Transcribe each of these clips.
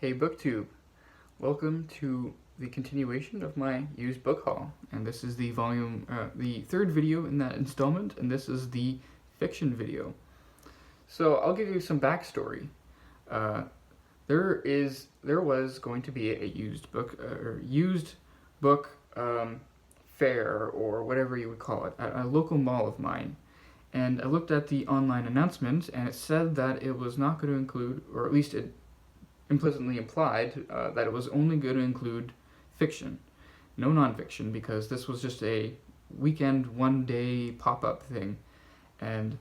Hey BookTube, welcome to the continuation of my used book haul, and this is the the third video in that installment, and this is the fiction video. So I'll give you some backstory. There was going to be a used book fair, or whatever you would call it, at a local mall of mine. And I looked at the online announcement, and it said that it was not going to include, or at least it implicitly implied, that it was only going to include fiction, no nonfiction, because this was just a weekend, one-day pop-up thing, and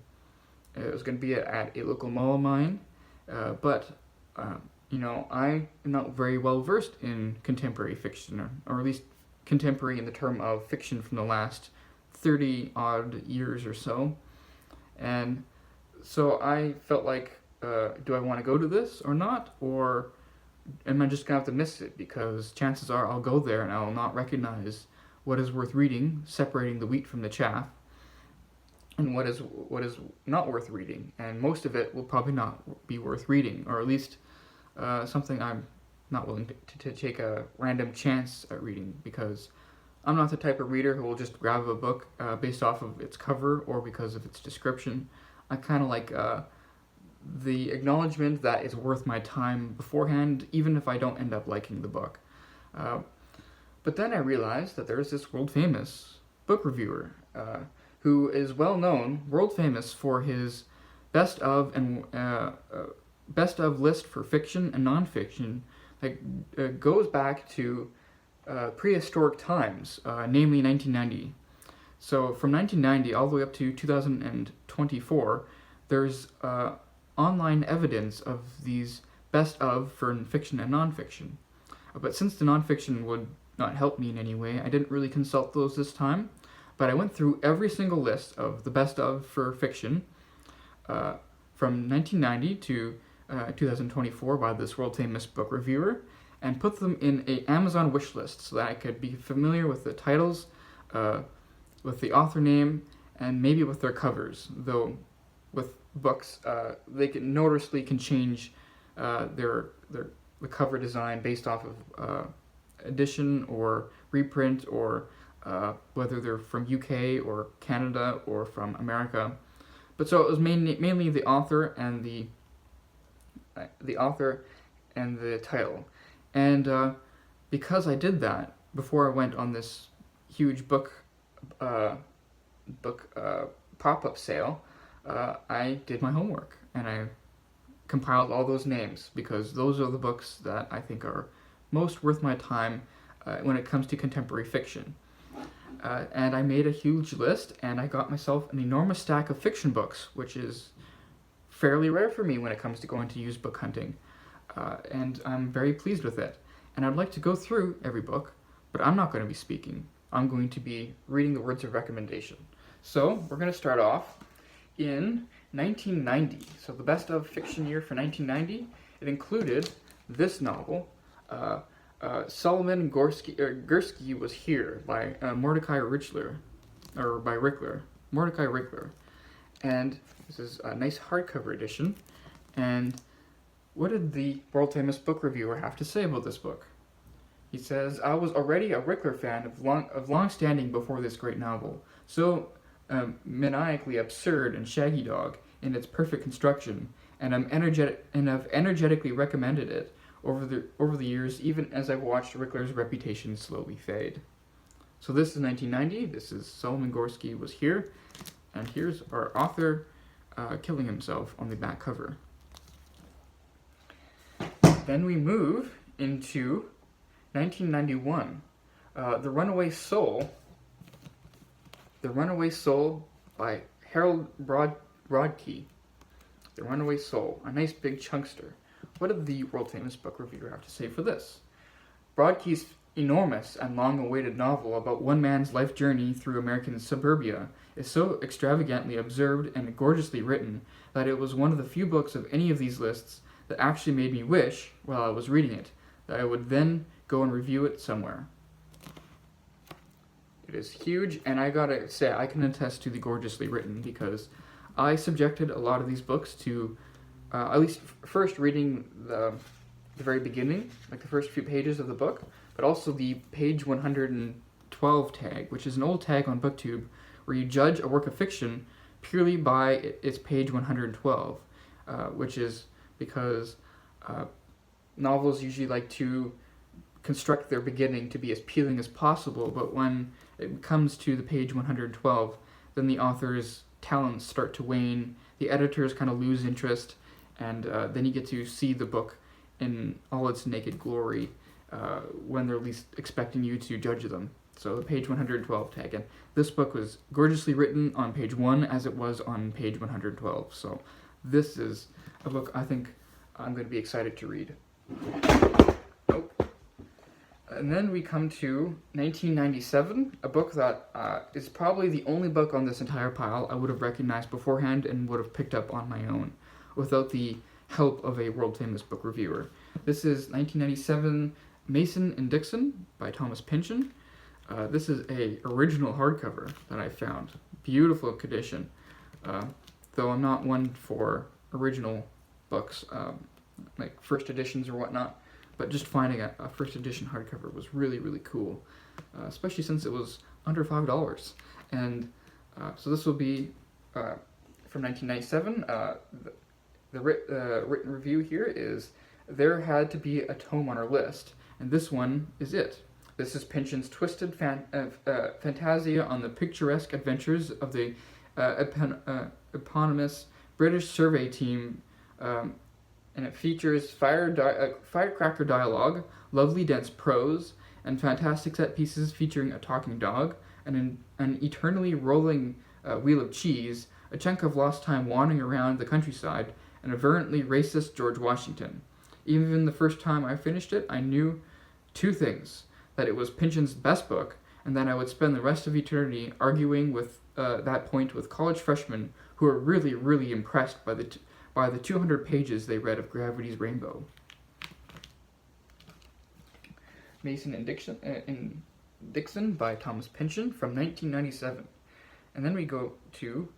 it was going to be at a local mall of mine. But I am not very well versed in contemporary fiction, or at least contemporary in the term of fiction from the last 30 odd years or so. And so I felt like, do I want to go to this or not? Or am I just going to have to miss it? Because chances are I'll go there and I'll not recognize what is worth reading, separating the wheat from the chaff, and what is not worth reading. And most of it will probably not be worth reading, or at least something I'm not willing to take a random chance at reading, because I'm not the type of reader who will just grab a book based off of its cover or because of its description. I kind of like the acknowledgement that it's worth my time beforehand, even if I don't end up liking the book. But then I realized that there's this world-famous book reviewer who is well-known, world-famous for his best of list for fiction and nonfiction that goes back to prehistoric times, namely 1990. So from 1990 all the way up to 2024, there's online evidence of these best of for fiction and nonfiction. But since the nonfiction would not help me in any way, I didn't really consult those this time. But I went through every single list of the best of for fiction from 1990 to 2024 by this world-famous book reviewer, and put them in a Amazon wish list so that I could be familiar with the titles, with the author name, and maybe with their covers. Though with books, they noticeably can change the cover design based off of edition or reprint, or whether they're from UK or Canada or from America. But so it was mainly the author and the title. And because I did that before I went on this huge book pop-up sale, I did my homework and I compiled all those names, because those are the books that I think are most worth my time when it comes to contemporary fiction. And I made a huge list, and I got myself an enormous stack of fiction books, which is fairly rare for me when it comes to going to used book hunting. And I'm very pleased with it. And I'd like to go through every book, but I'm not going to be speaking. I'm going to be reading the words of recommendation. So we're going to start off in 1990. So the best of fiction year for 1990, it included this novel, Solomon Gursky Was Here by Mordechai Richler, or by Richler, Mordecai Richler. And this is a nice hardcover edition. And what did the world-famous book reviewer have to say about this book? He says, "I was already a Richler fan of long standing before this great novel, so maniacally absurd and shaggy dog in its perfect construction, and have energetically recommended it over the years, even as I've watched Richler's reputation slowly fade." So this is 1990. This is Solomon Gursky Was Here, and here's our author killing himself on the back cover. Then we move into 1991. The Runaway Soul by Harold Brodkey. The Runaway Soul, a nice big chunkster. What did the world-famous book reviewer have to say for this? Brodkey's enormous and long-awaited novel about one man's life journey through American suburbia is so extravagantly absurd and gorgeously written that it was one of the few books of any of these lists that actually made me wish, while I was reading it, that I would then go and review it somewhere. It is huge, and I gotta say, I can attest to the gorgeously written, because I subjected a lot of these books to at least first reading the very beginning, like the first few pages of the book, but also the page 112 tag, which is an old tag on BookTube where you judge a work of fiction purely by its page 112, which is because novels usually like to construct their beginning to be as appealing as possible, but when it comes to the page 112, then the author's talents start to wane, the editors kind of lose interest, and then you get to see the book in all its naked glory when they're least expecting you to judge them. So the page 112 tag, and this book was gorgeously written on page 1 as it was on page 112, so this is a book I think I'm going to be excited to read. Oh. And then we come to 1997, a book that is probably the only book on this entire pile I would have recognized beforehand and would have picked up on my own without the help of a world-famous book reviewer. This is 1997 Mason and Dixon by Thomas Pynchon. This is a original hardcover that I found. Beautiful condition, though I'm not one for original books, like first editions or whatnot. But just finding a first edition hardcover was really, really cool, especially since it was under $5. And so this will be from 1997. The written review here is, there had to be a tome on our list, and this one is it. This is Pynchon's twisted fantasia on the picturesque adventures of the eponymous British survey team, and it features firecracker dialogue, lovely dense prose, and fantastic set pieces featuring a talking dog, and an eternally rolling wheel of cheese, a chunk of lost time wandering around the countryside, and a virulently racist George Washington. Even the first time I finished it, I knew two things: that it was Pynchon's best book, and that I would spend the rest of eternity arguing with that point with college freshmen who are really, really impressed by the 200 pages they read of Gravity's Rainbow. Mason and Dixon by Thomas Pynchon from 1997. And then we go to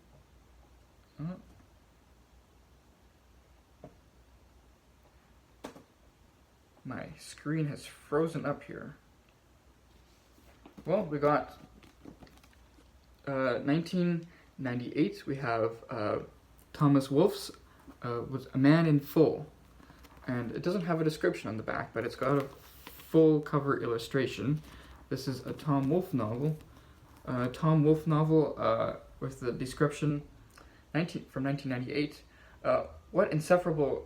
my screen has frozen up here. Well, we got 1998. We have Thomas Wolfe's was A Man in Full, and it doesn't have a description on the back, but it's got a full cover illustration. This is a Tom Wolfe novel. With the description from 1998. What insufferable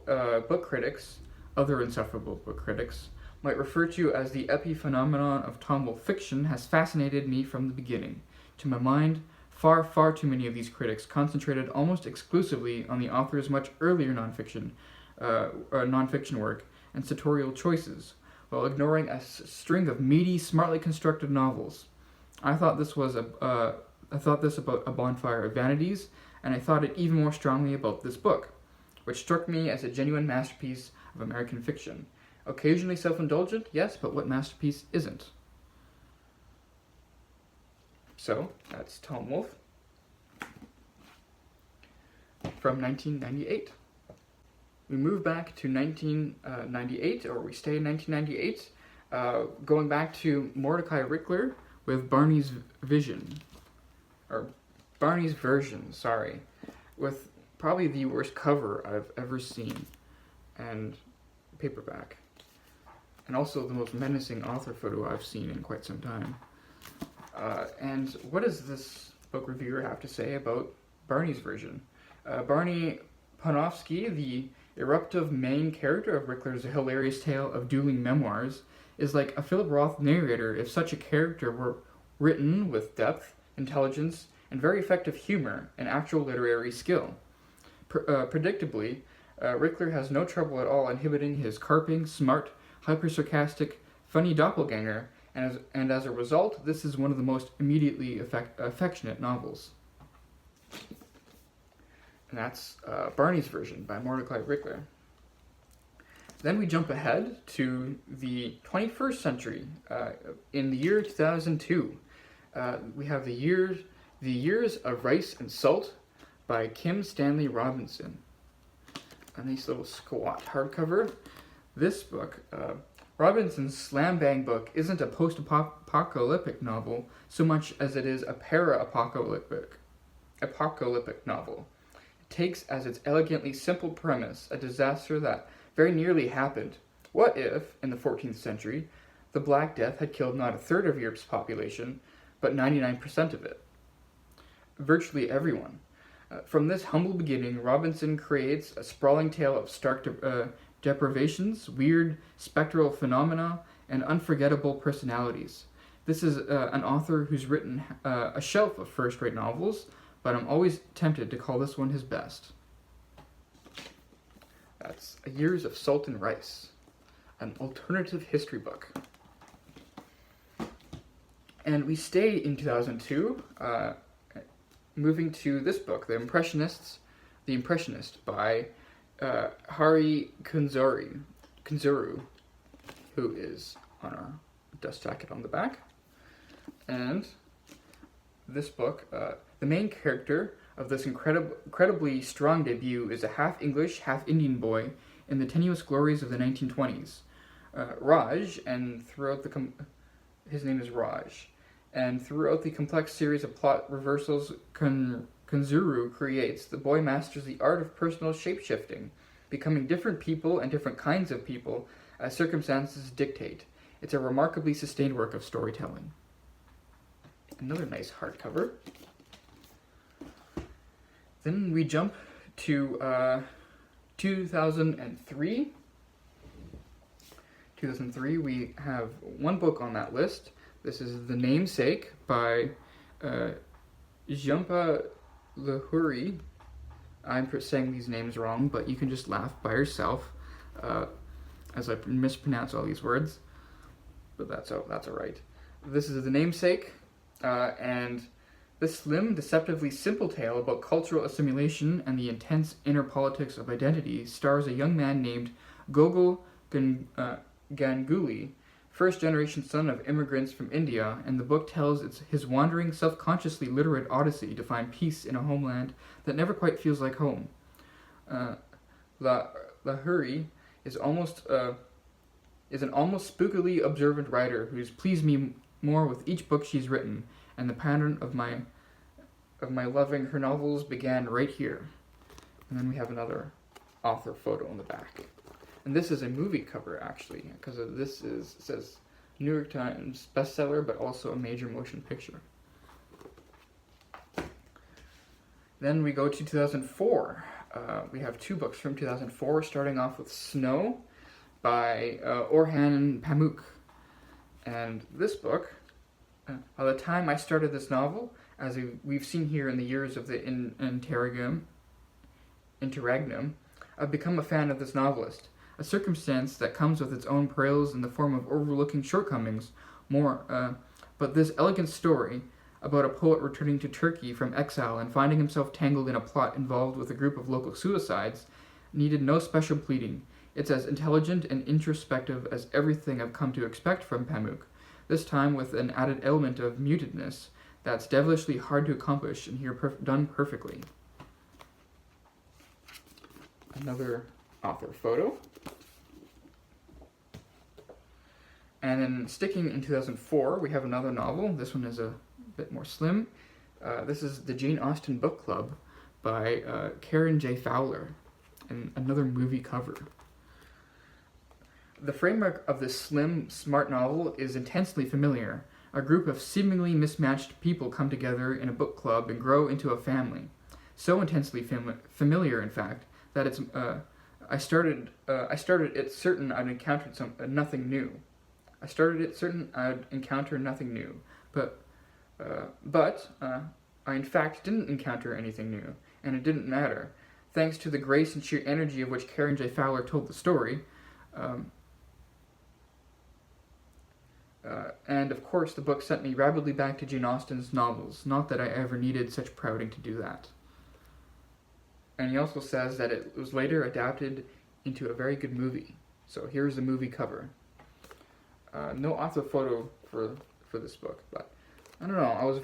book critics, other insufferable book critics, might refer to as the epiphenomenon of Tom Wolfe fiction has fascinated me from the beginning. To my mind, far, far too many of these critics concentrated almost exclusively on the author's much earlier nonfiction work and sartorial choices, while ignoring a string of meaty, smartly constructed novels. I thought this about A Bonfire of Vanities, and I thought it even more strongly about this book, which struck me as a genuine masterpiece of American fiction. Occasionally self-indulgent, yes, but what masterpiece isn't? So, that's Tom Wolfe from 1998. We move back to 1998, or we stay in 1998, going back to Mordecai Richler with Barney's Version, with probably the worst cover I've ever seen, and paperback, and also the most menacing author photo I've seen in quite some time. And what does this book reviewer have to say about Barney's Version? Barney Panofsky, the eruptive main character of Richler's hilarious tale of dueling memoirs, is like a Philip Roth narrator if such a character were written with depth, intelligence, and very effective humor and actual literary skill. Predictably, Richler has no trouble at all inhibiting his carping, smart, hyper-sarcastic, funny doppelganger, and as a result, this is one of the most immediately affectionate novels. And that's Barney's Version by Mordecai Richler. Then we jump ahead to the 21st century. In the year 2002, we have The Years of Rice and Salt by Kim Stanley Robinson. A nice little squat hardcover. This book, Robinson's slam bang book, isn't a post-apocalyptic novel so much as it is a para-apocalyptic novel. It takes as its elegantly simple premise a disaster that very nearly happened. What if, in the 14th century, the Black Death had killed not a third of Europe's population, but 99% of it? Virtually everyone. From this humble beginning, Robinson creates a sprawling tale of stark deprivations, weird spectral phenomena, and unforgettable personalities. This is an author who's written a shelf of first-rate novels, but I'm always tempted to call this one his best. That's Years of Salt and Rice, an alternative history book. And we stay in 2002, moving to this book, The Impressionist by Hari Kunzru, who is on our dust jacket on the back. And this book, the main character of this incredibly strong debut is a half-English, half-Indian boy in the tenuous glories of the 1920s. Raj, and throughout his name is Raj, and throughout the complex series of plot reversals Kunzru creates, the boy masters the art of personal shape-shifting, becoming different people and different kinds of people as circumstances dictate. It's a remarkably sustained work of storytelling. Another nice hardcover. Then we jump to 2003. 2003, we have one book on that list. This is The Namesake by Jhumpa Lahiri. I'm saying these names wrong, but you can just laugh by yourself as I mispronounce all these words. But that's all right. This is The Namesake, and this slim, deceptively simple tale about cultural assimilation and the intense inner politics of identity stars a young man named Gogol Ganguly, first-generation son of immigrants from India, and the book tells his wandering, self-consciously literate odyssey to find peace in a homeland that never quite feels like home. Lahiri is an almost spookily observant writer who's pleased me more with each book she's written, and the pattern of my loving her novels began right here. And then we have another author photo on the back. And this is a movie cover, actually, because it says New York Times bestseller, but also a major motion picture. Then we go to 2004. We have two books from 2004, starting off with Snow by Orhan and Pamuk. And this book, by the time I started this novel, as we've seen here in the years of the interregnum, I've become a fan of this novelist. A circumstance that comes with its own perils in the form of overlooking shortcomings, but this elegant story about a poet returning to Turkey from exile and finding himself tangled in a plot involved with a group of local suicides needed no special pleading. It's as intelligent and introspective as everything I've come to expect from Pamuk, this time with an added element of mutedness that's devilishly hard to accomplish and here done perfectly. Another author photo. And then sticking in 2004, we have another novel. This one is a bit more slim. This is the Jane Austen Book Club by Karen J. Fowler, and another movie cover. The framework of this slim, smart novel is intensely familiar. A group of seemingly mismatched people come together in a book club and grow into a family. So intensely familiar, in fact, that it's I started it certain I'd encountered nothing new. I started it certain I'd encounter nothing new, but I in fact didn't encounter anything new, and it didn't matter. Thanks to the grace and sheer energy of which Karen J. Fowler told the story, and of course the book sent me rapidly back to Jane Austen's novels, not that I ever needed such prouding to do that. And he also says that it was later adapted into a very good movie. So here's the movie cover. No author photo for this book, but I don't know. I was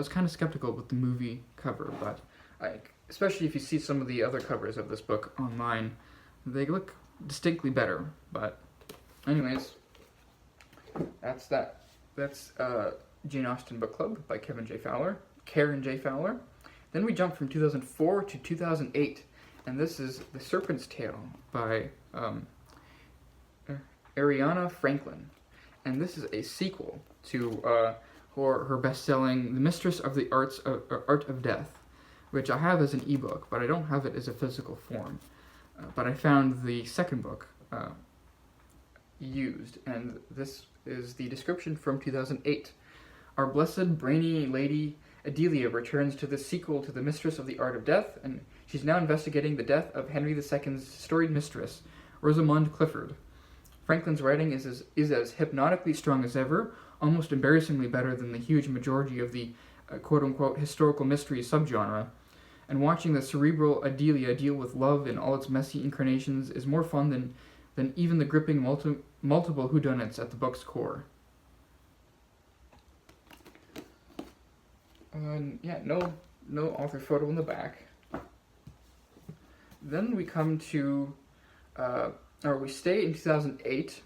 kind of skeptical with the movie cover, but especially if you see some of the other covers of this book online, they look distinctly better. But anyways, that's that. That's Jane Austen Book Club by Karen J. Fowler. Then we jump from 2004 to 2008, and this is The Serpent's Tale by Ariana Franklin. And this is a sequel to her best-selling The Mistress of the Art of Death, which I have as an ebook, but I don't have it as a physical form. But I found the second book used, and this is the description from 2008. Our blessed brainy lady Adelia returns to the sequel to The Mistress of the Art of Death, and she's now investigating the death of Henry II's storied mistress, Rosamond Clifford. Franklin's writing is as hypnotically strong as ever, almost embarrassingly better than the huge majority of the quote-unquote historical mystery subgenre, and watching the cerebral Adelia deal with love in all its messy incarnations is more fun than even the gripping multiple whodunits at the book's core. No author photo in the back. Then we come to, we stay in 2008,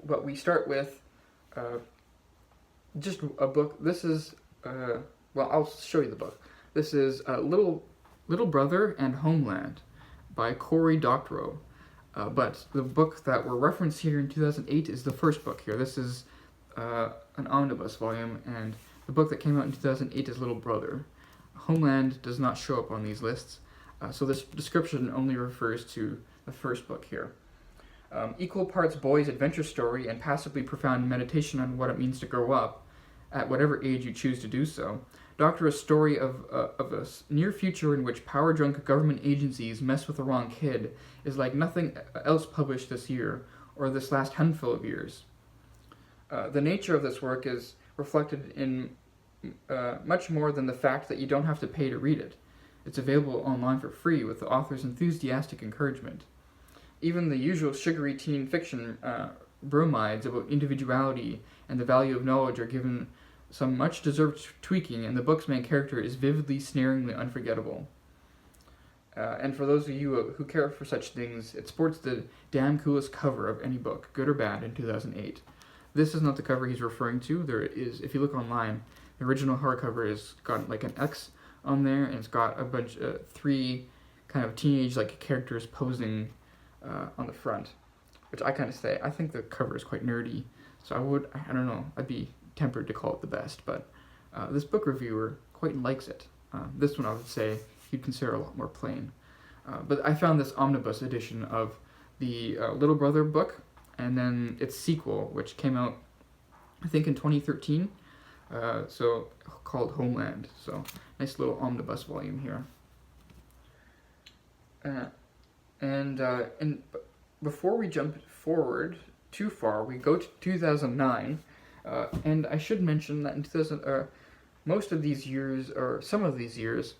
but we start with just a book. This is, I'll show you the book. This is Little Brother and Homeland by Cory Doctorow. But the book that we're referenced here in 2008 is the first book here. This is an omnibus volume, and the book that came out in 2008 is Little Brother. Homeland does not show up on these lists, so this description only refers to the first book here. Equal parts boy's adventure story and passively profound meditation on what it means to grow up, at whatever age you choose to do so. Doctorow's story of a near future in which power-drunk government agencies mess with the wrong kid is like nothing else published this year, or this last handful of years. The nature of this work is reflected in much more than the fact that you don't have to pay to read it. It's available online for free with the author's enthusiastic encouragement. Even the usual sugary teen fiction bromides about individuality and the value of knowledge are given some much-deserved tweaking, and the book's main character is vividly, snaringly unforgettable. And for those of you who care for such things, it sports the damn coolest cover of any book, good or bad, in 2008. This is not the cover he's referring to. There is, if you look online, the original hardcover has got like an X on there, and it's got a bunch of three kind of teenage like characters posing on the front, which I kind of say, I think the cover is quite nerdy, so I don't know, I'd be tempered to call it the best, but this book reviewer quite likes it. This one I would say you'd consider a lot more plain. But I found this omnibus edition of the Little Brother book, and then its sequel, which came out, I think, in 2013, so called Homeland. So nice little omnibus volume here. And before we jump forward too far, we go to 2009, and I should mention that in most of these years, or some of these years,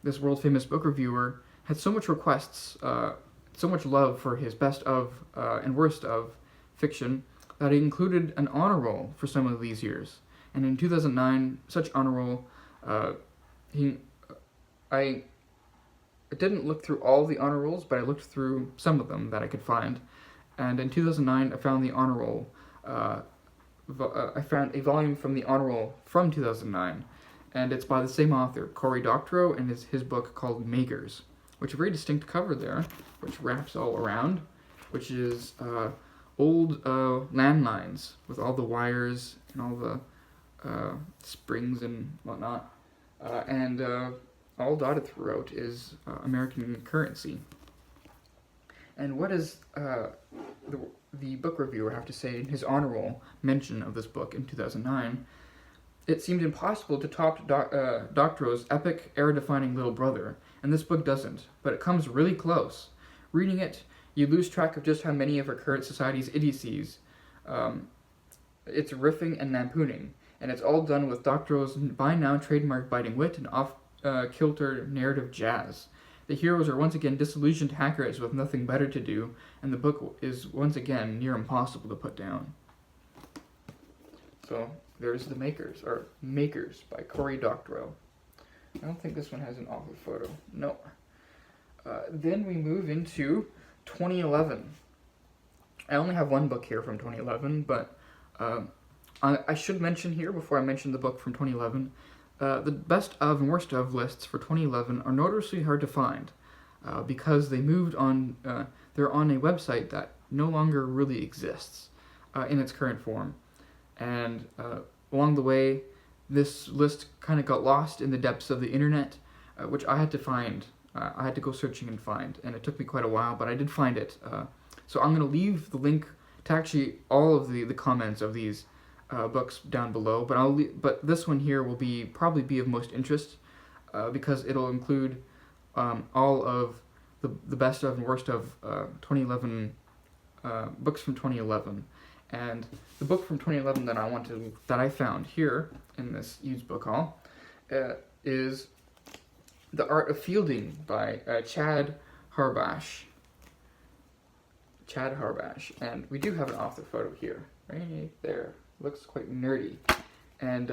this world-famous book reviewer had so much requests, so much love for his best of and worst of fiction, that he included an honor roll for some of these years. And in 2009, such honor roll, I didn't look through all the honor rolls, but I looked through some of them that I could find. And in 2009, I found the honor roll. I found a volume from the honor roll from 2009, and it's by the same author, Cory Doctorow, and his book called Makers, which is a very distinct cover there, which wraps all around, which is old landlines with all the wires and all the springs and whatnot, and all dotted throughout is American currency. And what does the book reviewer have to say in his honor roll mention of this book in 2009? It seemed impossible to top Doctorow's epic, era-defining Little Brother, and this book doesn't, but it comes really close. Reading it, you lose track of just how many of our current society's idiocies. It's riffing and lampooning, and it's all done with Doctorow's by now trademark biting wit and off-kilter narrative jazz. The heroes are once again disillusioned hackers with nothing better to do, and the book is once again near impossible to put down. So there's the Makers by Cory Doctorow. I don't think this one has an author photo. No. Then we move into 2011. I only have one book here from 2011, but I should mention here, before I mention the book from 2011, the best of and worst of lists for 2011 are notoriously hard to find because they moved on, they're on a website that no longer really exists in its current form. And along the way, this list kind of got lost in the depths of the internet, which I had to find. I had to go searching and find, and it took me quite a while, but I did find it. So I'm going to leave the link to actually all of the comments of these books down below, but this one here will probably be of most interest because it'll include all of the best of and worst of 2011 books from 2011. And the book from 2011 that I found here in this used book haul is The Art of Fielding by Chad Harbach. And we do have an author photo here, right there. Looks quite nerdy. And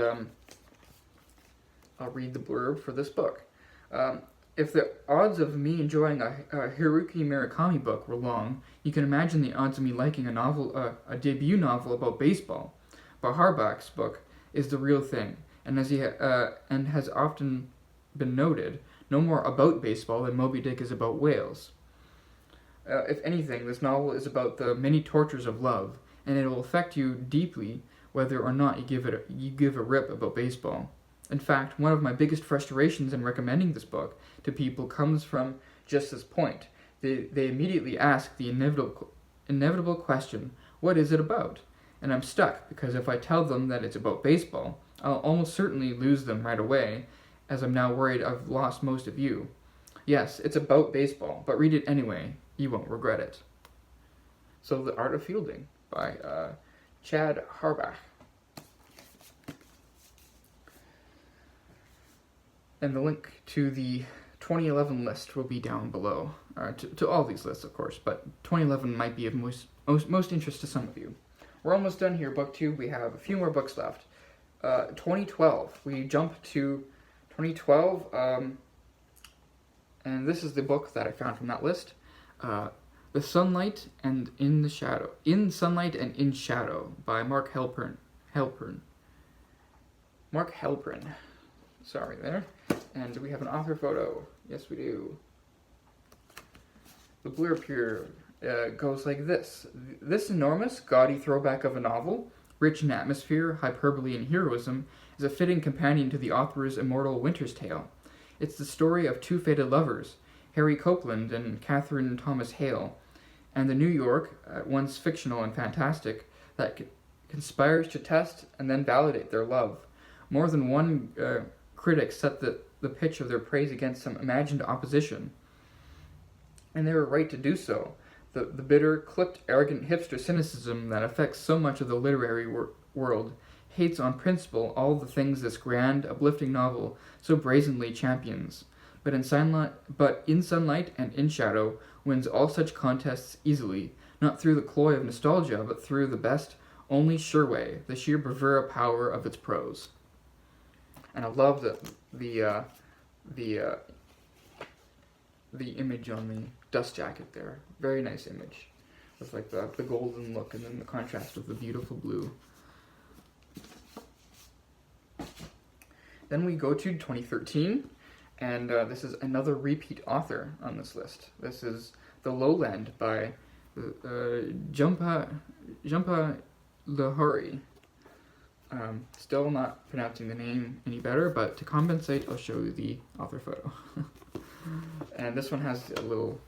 I'll read the blurb for this book. If the odds of me enjoying a Haruki Murakami book were long, you can imagine the odds of me liking a debut novel about baseball. But Harbach's book is the real thing, and has often been noted, no more about baseball than Moby Dick is about whales. If anything, this novel is about the many tortures of love, and it will affect you deeply whether or not you give a rip about baseball. In fact, one of my biggest frustrations in recommending this book to people comes from just this point. They immediately ask the inevitable question, what is it about? And I'm stuck, because if I tell them that it's about baseball, I'll almost certainly lose them right away, as I'm now worried I've lost most of you. Yes, it's about baseball, but read it anyway. You won't regret it. So, The Art of Fielding by Chad Harbach. And the link to the 2011 list will be down below. To all these lists, of course, but 2011 might be of most interest to some of you. We're almost done here, book 2. We have a few more books left. 2012. We jump to 2012, and this is the book that I found from that list. The Sunlight and in the Shadow. In Sunlight and in Shadow by Mark Helprin. Mark Helprin. Sorry there. And do we have an author photo? Yes, we do. The blurb here goes like this. This enormous, gaudy throwback of a novel, rich in atmosphere, hyperbole, and heroism, is a fitting companion to the author's immortal Winter's Tale. It's the story of two fated lovers, Harry Copeland and Catherine Thomas Hale, and the New York, at once fictional and fantastic, that conspires to test and then validate their love. More than one critic set the pitch of their praise against some imagined opposition, and they were right to do so. The bitter, clipped, arrogant hipster cynicism that affects so much of the literary world hates on principle all the things this grand, uplifting novel so brazenly champions. But in Sunlight and in Shadow wins all such contests easily, not through the cloy of nostalgia, but through the best, only sure way, the sheer bravura power of its prose. And I love the image on the dust jacket there. Very nice image, with like the golden look and then the contrast with the beautiful blue. Then we go to 2013, and this is another repeat author on this list. This is The Lowland by Jhumpa Lahiri. Still not pronouncing the name any better, but to compensate, I'll show you the author photo. And this one has a little,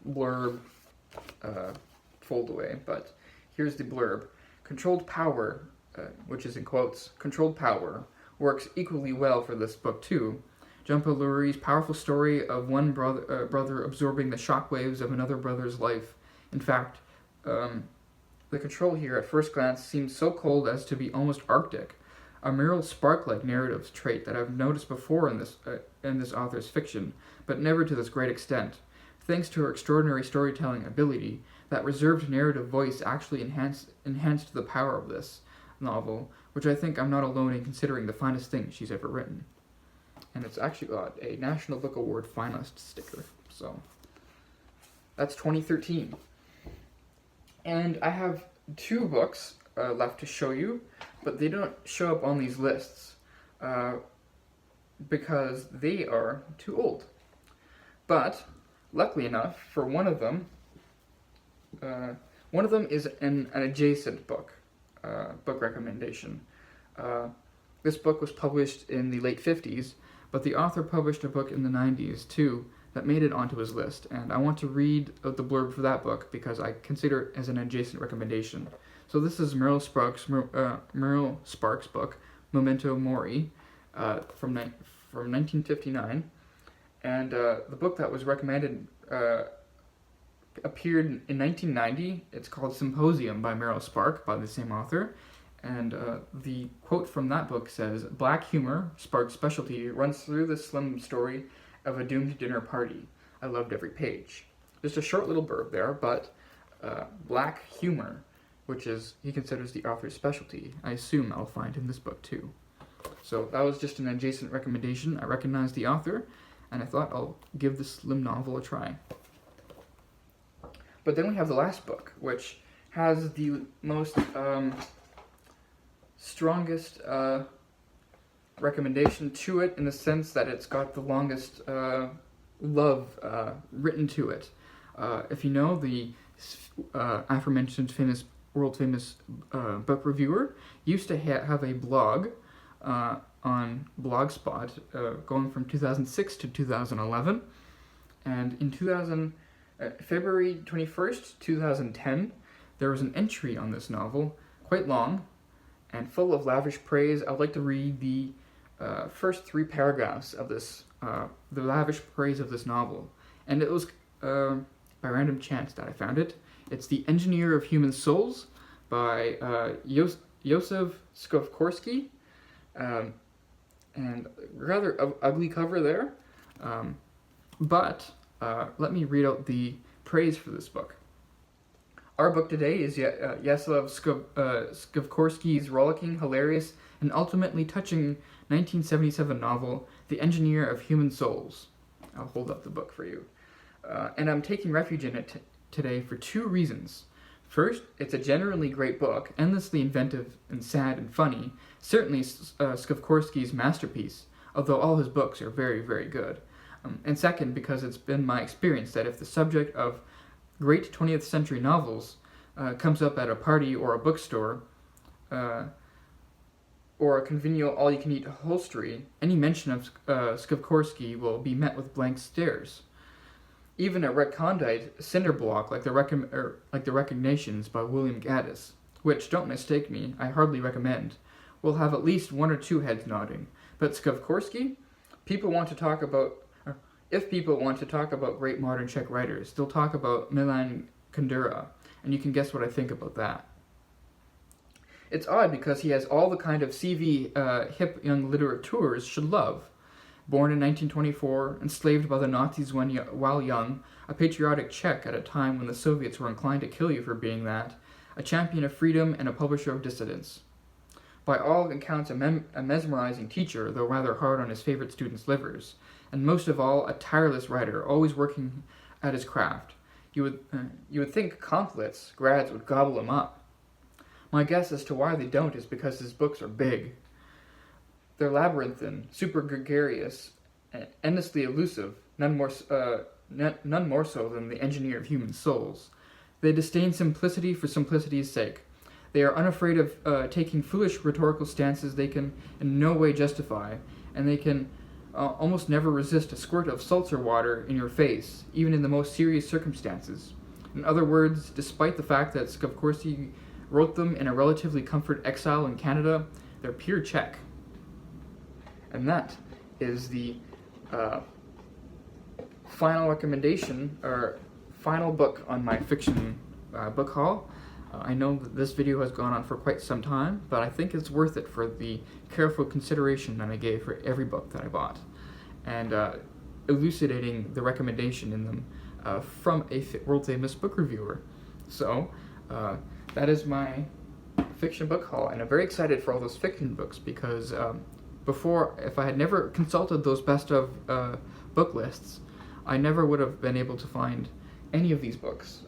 blurb fold away, but here's the blurb. Controlled power, which is in quotes, controlled power, works equally well for this book too. Jhumpa Lahiri's powerful story of one brother absorbing the shockwaves of another brother's life. In fact, the control here at first glance seems so cold as to be almost arctic, a Muriel spark-like narrative trait that I've noticed before in this author's fiction, but never to this great extent. Thanks to her extraordinary storytelling ability, that reserved narrative voice actually enhanced the power of this novel, which I think I'm not alone in considering the finest thing she's ever written. And it's actually got a National Book Award finalist sticker, So that's 2013. And I have 2 books left to show you, but they don't show up on these lists because they are too old. But luckily enough, for one of them is an adjacent book recommendation. This book was published in the late 50s, but the author published a book in the 90s too that made it onto his list, and I want to read the blurb for that book because I consider it as an adjacent recommendation. So this is Muriel Sparks' book, Memento Mori, from 1959, and the book that was recommended appeared in 1990. It's called Symposium by Muriel Spark, by the same author, and the quote from that book says, "Black humor, Spark's specialty, runs through the slim story of a doomed dinner party. I loved every page." Just a short little blurb there, but black humor, which is, he considers the author's specialty, I assume I'll find in this book too. So that was just an adjacent recommendation. I recognize the author, and I thought I'll give this slim novel a try. But then we have the last book, which has the most strongest recommendation to it, in the sense that it's got the longest love written to it. If you know, the aforementioned world famous book reviewer used to have a blog on Blogspot going from 2006 to 2011, and in February 21st, 2010, there was an entry on this novel, quite long and full of lavish praise. I'd like to read the first 3 paragraphs of this, the lavish praise of this novel. And it was by random chance that I found it. It's The Engineer of Human Souls by Joseph Skowkorsky, and rather ugly cover there. But let me read out the praise for this book. Our book today is Jaslav Skowkorsky's rollicking, hilarious, and ultimately touching 1977 novel, The Engineer of Human Souls. I'll hold up the book for you. And I'm taking refuge in it today for 2 reasons. First, it's a generally great book, endlessly inventive and sad and funny, certainly Skowkorsky's masterpiece, although all his books are very, very good. And second, because it's been my experience that if the subject of great 20th century novels comes up at a party or a bookstore, or a convenient all-you-can-eat hostelry, any mention of Skowkorsky will be met with blank stares. Even a recondite cinder block like the Recognitions by William Gaddis, which, don't mistake me, I hardly recommend, will have at least 1 or 2 heads nodding. But Skowkorsky, if people want to talk about great modern Czech writers, they'll talk about Milan Kundera, and you can guess what I think about that. It's odd because he has all the kind of CV hip young litterateurs should love. Born in 1924, enslaved by the Nazis while young, a patriotic Czech at a time when the Soviets were inclined to kill you for being that, a champion of freedom and a publisher of dissidents. By all accounts a mesmerizing teacher, though rather hard on his favorite students' livers, and most of all, a tireless writer, always working at his craft. You would think consulates, grads would gobble him up. My guess as to why they don't is because his books are big. They're labyrinthine, super gregarious, endlessly elusive, none more so than The Engineer of Human Souls. They disdain simplicity for simplicity's sake. They are unafraid of taking foolish rhetorical stances they can in no way justify, and they can almost never resist a squirt of seltzer water in your face, even in the most serious circumstances. In other words, despite the fact that Skowkorsky wrote them in a relatively comfort exile in Canada, they're pure Czech. And that is the final recommendation, or final book on my fiction book haul. I know that this video has gone on for quite some time, but I think it's worth it for the careful consideration that I gave for every book that I bought, and elucidating the recommendation in them from a world-famous book reviewer. So, that is my fiction book haul, and I'm very excited for all those fiction books, because before, if I had never consulted those best of book lists, I never would have been able to find any of these books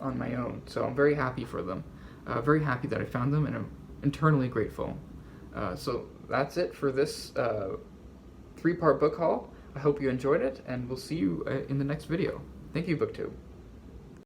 on my own, so I'm very happy for them. Very happy that I found them, and I'm internally grateful. So that's it for this 3-part book haul. I hope you enjoyed it, and we'll see you in the next video. Thank you, BookTube.